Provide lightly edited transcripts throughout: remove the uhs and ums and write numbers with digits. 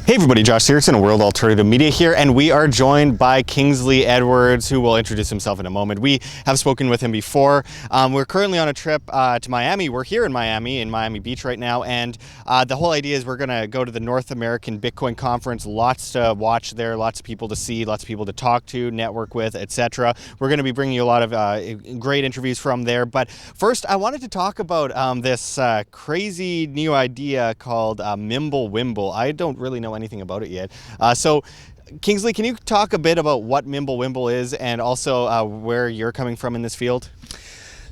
Hey everybody, Josh Sigurdson, World Alternative Media here, and we are joined by Kingsley Edwards, who will introduce himself in a moment. We have spoken with him before. We're currently on a trip to Miami. We're here in Miami Beach right now, and the whole idea is we're going to go to the North American Bitcoin Conference. Lots to watch there, lots of people to see, lots of people to talk to, network with, etc. We're going to be bringing you a lot of great interviews from there. But first, I wanted to talk about this crazy new idea called MimbleWimble. I don't really know anything about it yet. So Kingsley, can you talk a bit about what MimbleWimble is and also where you're coming from in this field?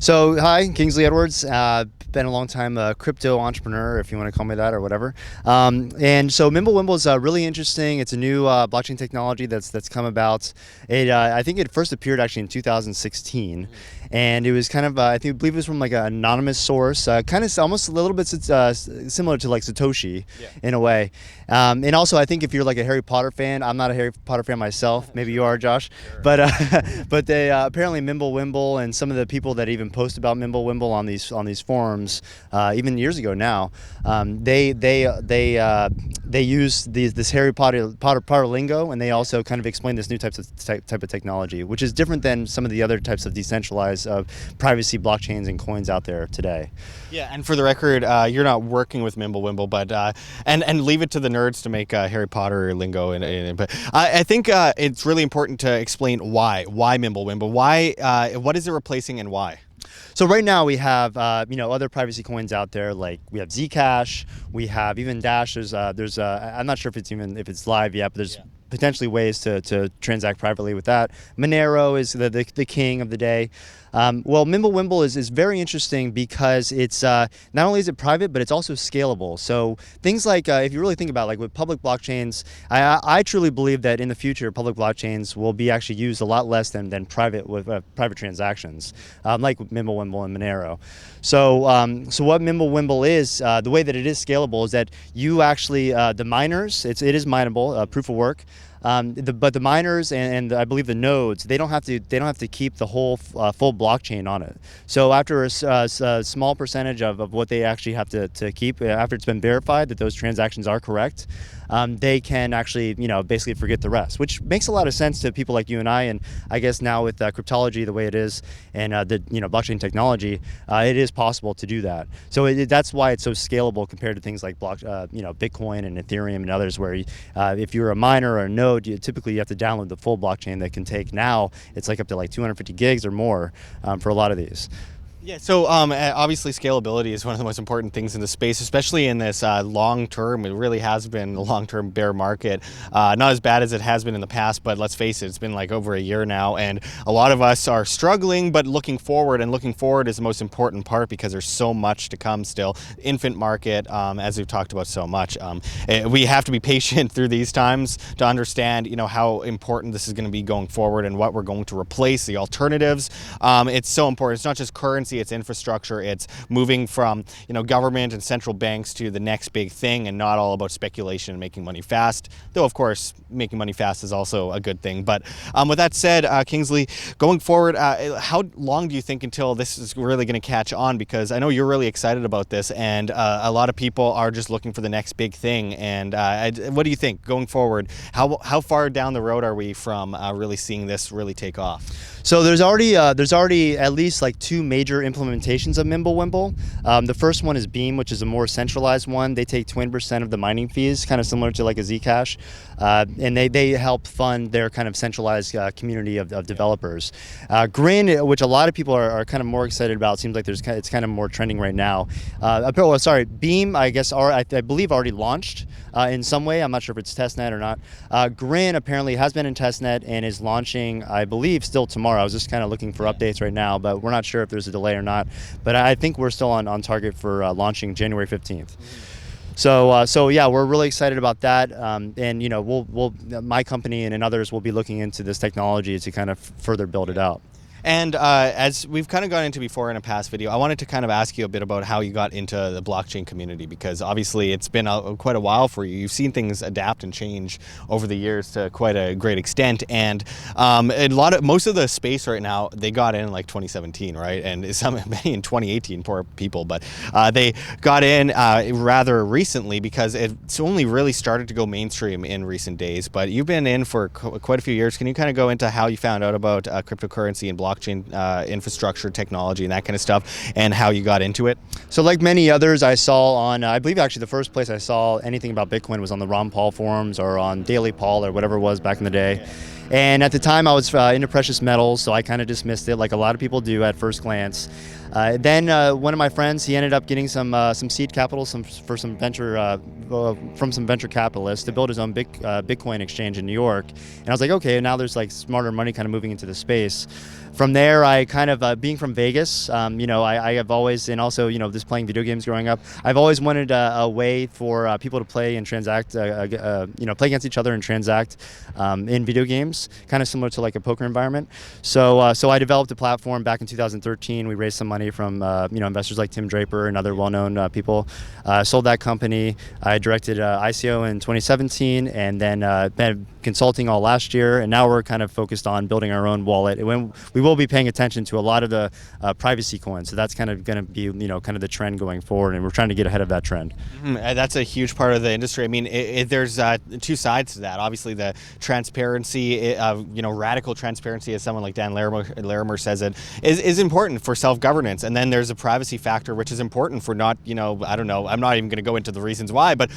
So, hi, Kingsley Edwards. Been a long time crypto entrepreneur, if you want to call me that or whatever. And so MimbleWimble is really interesting. It's a new blockchain technology that's come about. I think it first appeared actually in 2016. And it was kind of, I believe it was from like an anonymous source, kind of almost a little bit similar to like Satoshi in a way. And also, I think if you're like a Harry Potter fan, I'm not a Harry Potter fan myself. Maybe you are, Josh. Sure. But they apparently MimbleWimble and some of the people that even post about MimbleWimble on these forums, even years ago now, they use this Harry Potter lingo, and they also kind of explain this new type of technology, which is different than some of the other types of decentralized privacy blockchains and coins out there today. Yeah, and for the record, you're not working with MimbleWimble, but and leave it to the nerds to make Harry Potter lingo. But I think it's really important to explain why MimbleWimble, what is it replacing, and why. So right now we have other privacy coins out there, like we have Zcash, we have even Dash. There's I'm not sure if it's live yet, but there's potentially ways to transact privately with that. Monero is the king of the day. Well, MimbleWimble is very interesting because it's not only is it private, but it's also scalable. So things like, if you really think about like with public blockchains, I truly believe that in the future, public blockchains will be actually used a lot less than private transactions, like MimbleWimble and Monero. So what MimbleWimble is, the way that it is scalable is that you actually, the miners, it is mineable, proof of work. But the miners and I believe the nodes, they don't have to keep the whole full blockchain on it. So after a small percentage of what they actually have to keep, after it's been verified that those transactions are correct, they can actually basically forget the rest, which makes a lot of sense to people like you and I guess now with cryptology the way it is and the blockchain technology, it is possible to do that. So that's why it's so scalable compared to things like Bitcoin and Ethereum and others, where if you're a miner or a node, typically you have to download the full blockchain that can take, now it's like up to like 250 gigs or more for a lot of these. Yeah, so obviously scalability is one of the most important things in the space, especially in this long term. It really has been a long-term bear market. Not as bad as it has been in the past, but let's face it, it's been like over a year now, and a lot of us are struggling, but looking forward is the most important part because there's so much to come still. Infant market, as we've talked about so much. We have to be patient through these times to understand, how important this is going to be going forward and what we're going to replace, the alternatives. It's so important. It's not just currency, it's infrastructure, it's moving from government and central banks to the next big thing, and not all about speculation and making money fast, though of course making money fast is also a good thing. But with that said, Kingsley, going forward, how long do you think until this is really going to catch on? Because I know you're really excited about this, and a lot of people are just looking for the next big thing. And what do you think going forward? How far down the road are we from really seeing this really take off? So there's already at least like two major implementations of MimbleWimble. The first one is Beam, which is a more centralized one. They take 20% of the mining fees, kind of similar to like a Zcash, and they help fund their kind of centralized community of developers. Grin, which a lot of people are kind of more excited about, seems like it's kind of more trending right now. Beam, I guess, I believe already launched in some way. I'm not sure if it's testnet or not. Grin apparently has been in testnet and is launching, I believe, still tomorrow. I was just kind of looking for updates right now, but we're not sure if there's a delay or not. But I think we're still on target for launching January 15th. So yeah, we're really excited about that, and my company and others will be looking into this technology to kind of further build it out. And as we've kind of gone into before in a past video, I wanted to kind of ask you a bit about how you got into the blockchain community, because obviously it's been quite a while for you. You've seen things adapt and change over the years to quite a great extent, and most of the space right now, they got in like 2017, right? And many in 2018, poor people, but they got in rather recently because it's only really started to go mainstream in recent days. But you've been in for quite a few years. Can you kind of go into how you found out about cryptocurrency and blockchain infrastructure, technology, and that kind of stuff, and how you got into it? So like many others, I saw on, I believe actually the first place I saw anything about Bitcoin was on the Ron Paul forums or on Daily Paul or whatever it was back in the day. And at the time I was into precious metals, so I kind of dismissed it like a lot of people do at first glance. Then one of my friends, he ended up getting some seed capital from some venture capitalists to build his own Bitcoin exchange in New York. And I was like, okay, now there's like smarter money kind of moving into the space. From there, I kind of, being from Vegas, I have always, and also, just playing video games growing up, I've always wanted a way for people to play and transact, play against each other and transact in video games, kind of similar to like a poker environment. So I developed a platform back in 2013. We raised some money from, investors like Tim Draper and other well-known people. Sold that company. I directed ICO in 2017, and then been consulting all last year, and now we're kind of focused on building our own wallet. We will be paying attention to a lot of the privacy coins, so that's kind of going to be kind of the trend going forward, and we're trying to get ahead of that trend. That's a huge part of the industry. I mean, there's two sides to that. Obviously, the transparency, radical transparency, as someone like Dan Larimer says it, is important for self-governance, and then there's a privacy factor, which is important for not, I don't know, I'm not even going to go into the reasons why, but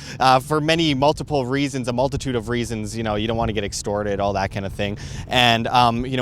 for multiple reasons, a multitude of reasons, you don't want to get extorted, all that kind of thing. And,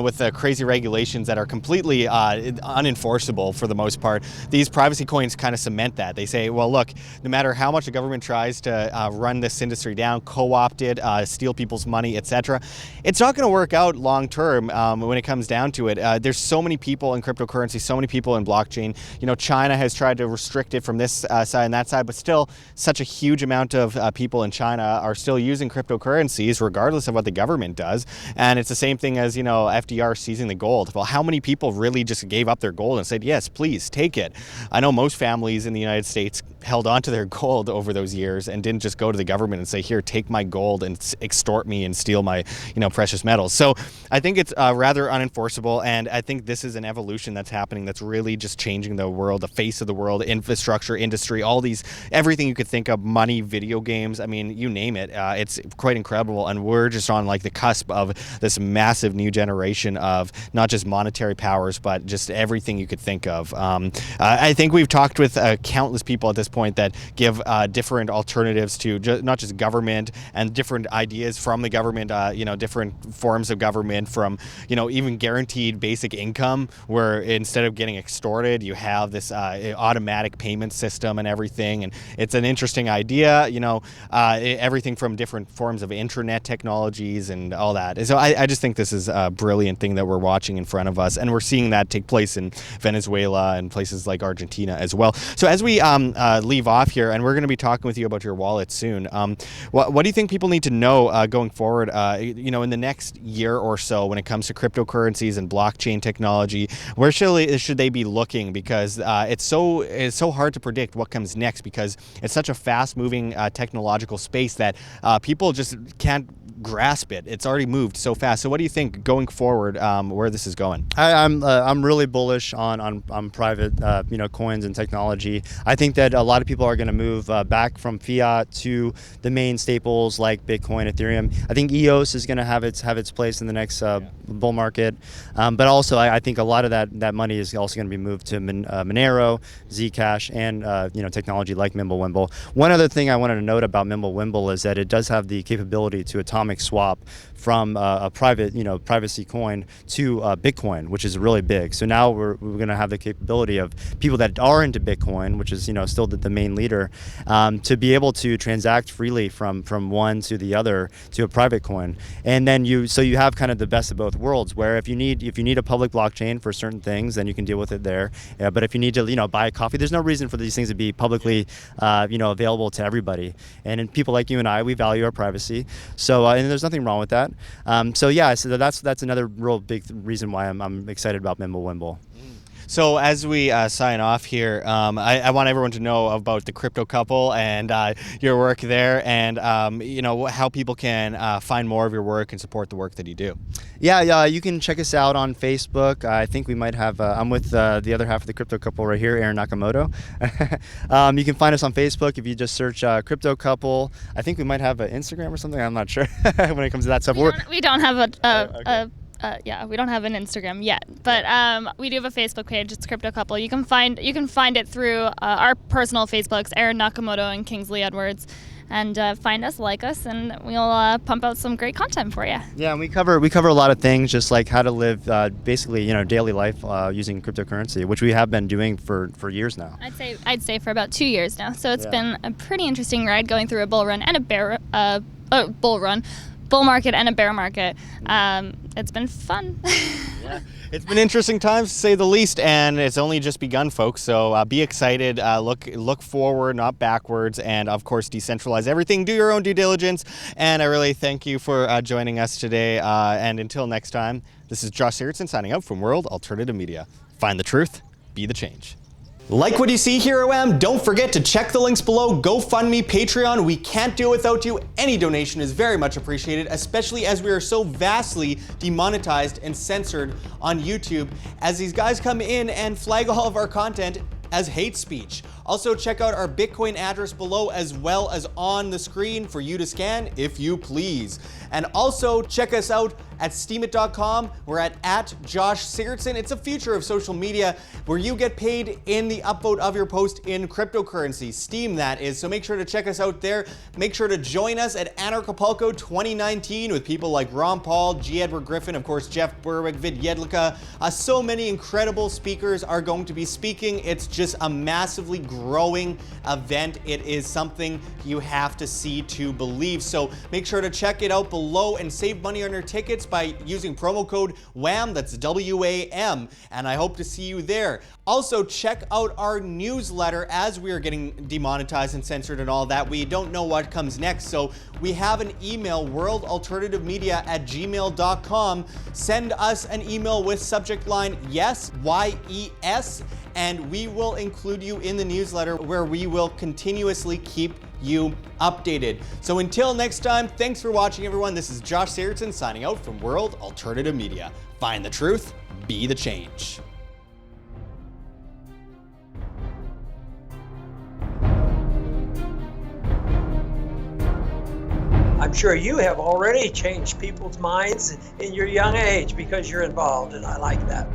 with the crazy regulations that are completely unenforceable for the most part, these privacy coins kind of cement that. They say, well, look, no matter how much the government tries to run this industry down, co-opt it, steal people's money, etc., it's not going to work out long term when it comes down to it. There's so many people in cryptocurrency, so many people in blockchain. China has tried to restrict it from this side and that side, but still such a huge amount of people in China are still using cryptocurrencies regardless of what the government does. And it's the same thing as, FDR seizing the gold. Well, how many people really just gave up their gold and said, yes, please take it? I know most families in the United States held on to their gold over those years and didn't just go to the government and say, here, take my gold and extort me and steal my, precious metals. So I think it's rather unenforceable, and I think this is an evolution that's happening that's really just changing the world, the face of the world, infrastructure, industry, everything you could think of, money, video games, I mean, you name it. It's quite incredible, and we're just on like the cusp of this massive new generation of not just monetary powers, but just everything you could think of. I think we've talked with countless people at this point that give different alternatives to not just government, and different ideas from the government, different forms of government, from, even guaranteed basic income, where instead of getting extorted, you have this automatic payment system and everything. And it's an interesting idea, everything from different forms of internet technologies and all that. So I just think this is a brilliant thing that we're watching in front of us, and we're seeing that take place in Venezuela and places like Argentina as well. So as we leave off here, and we're going to be talking with you about your wallet soon, what do you think people need to know going forward, in the next year or so when it comes to cryptocurrencies and blockchain technology? Where should they be looking? Because it's so hard to predict what comes next, because it's such a fast-moving technological space that people just can't grasp it. It's already moved so fast. So what do you think going forward, where this is going? I'm really bullish on private coins and technology. I think that a lot of people are going to move back from fiat to the main staples like Bitcoin, Ethereum. I think EOS is going to have its place in the next bull market, but also I think a lot of that money is also going to be moved to Monero, Zcash, and technology like MimbleWimble. One other thing I wanted to note about MimbleWimble is that it does have the capability to atomic swap from a private, privacy coin to Bitcoin, which is really big. So now we're going to have the capability of people that are into Bitcoin, which is still the main leader, to be able to transact freely from one to the other to a private coin. And then you have kind of the best of both worlds, where if you need a public blockchain for certain things, then you can deal with it there. But if you need to buy a coffee, there's no reason for these things to be publicly available to everybody. And people like you and I, we value our privacy. So and and there's nothing wrong with that. So that's another real big reason why I'm excited about MimbleWimble. So as we sign off here, I want everyone to know about the Crypto Couple and your work there, and how people can find more of your work and support the work that you do. Yeah, you can check us out on Facebook. I think we might have. I'm with the other half of the Crypto Couple right here, Erin Nakamoto. You can find us on Facebook if you just search Crypto Couple. I think we might have an Instagram or something. I'm not sure when it comes to that stuff. We don't have we don't have an Instagram yet, but we do have a Facebook page. It's Crypto Couple. You can find it through our personal Facebooks, Erin Nakamoto and Kingsley Edwards, and find us, like us, and we'll pump out some great content for you. Yeah, and we cover a lot of things, just like how to live basically daily life using cryptocurrency, which we have been doing for years now. I'd say for about 2 years now. So it's been a pretty interesting ride going through a bull run and a bull market and a bear market. It's been fun. Yeah, it's been interesting times to say the least, and it's only just begun, folks. So be excited, look forward, not backwards, and of course decentralize everything. Do your own due diligence, and I really thank you for joining us today. And until next time, this is Josh Sigurdson signing out from World Alternative Media. Find the truth, be the change. Like what you see here, OM? Don't forget to check the links below. GoFundMe, Patreon. We can't do it without you. Any donation is very much appreciated, especially as we are so vastly demonetized and censored on YouTube, as these guys come in and flag all of our content as hate speech. Also, check out our Bitcoin address below, as well as on the screen for you to scan if you please. And also check us out at steemit.com. We're at Josh Sigurdson. It's a future of social media where you get paid in the upvote of your post in cryptocurrency, Steem that is. So make sure to check us out there. Make sure to join us at Anarchapulco 2019 with people like Ron Paul, G. Edward Griffin, of course, Jeff Berwick, Vid Jedlicka. So many incredible speakers are going to be speaking. It's just a massively growing event. It is something you have to see to believe. So make sure to check it out below and save money on your tickets by using promo code WAM, that's WAM, and I hope to see you there. Also, check out our newsletter as we are getting demonetized and censored and all that. We don't know what comes next, so we have an email, worldalternativemedia@gmail.com. Send us an email with subject line YES, YES, and we will include you in the newsletter where we will continuously keep you updated. So until next time, thanks for watching, everyone. This is Josh Sigurdson signing out from World Alternative Media. Find the truth, be the change. I'm sure you have already changed people's minds in your young age because you're involved, and I like that.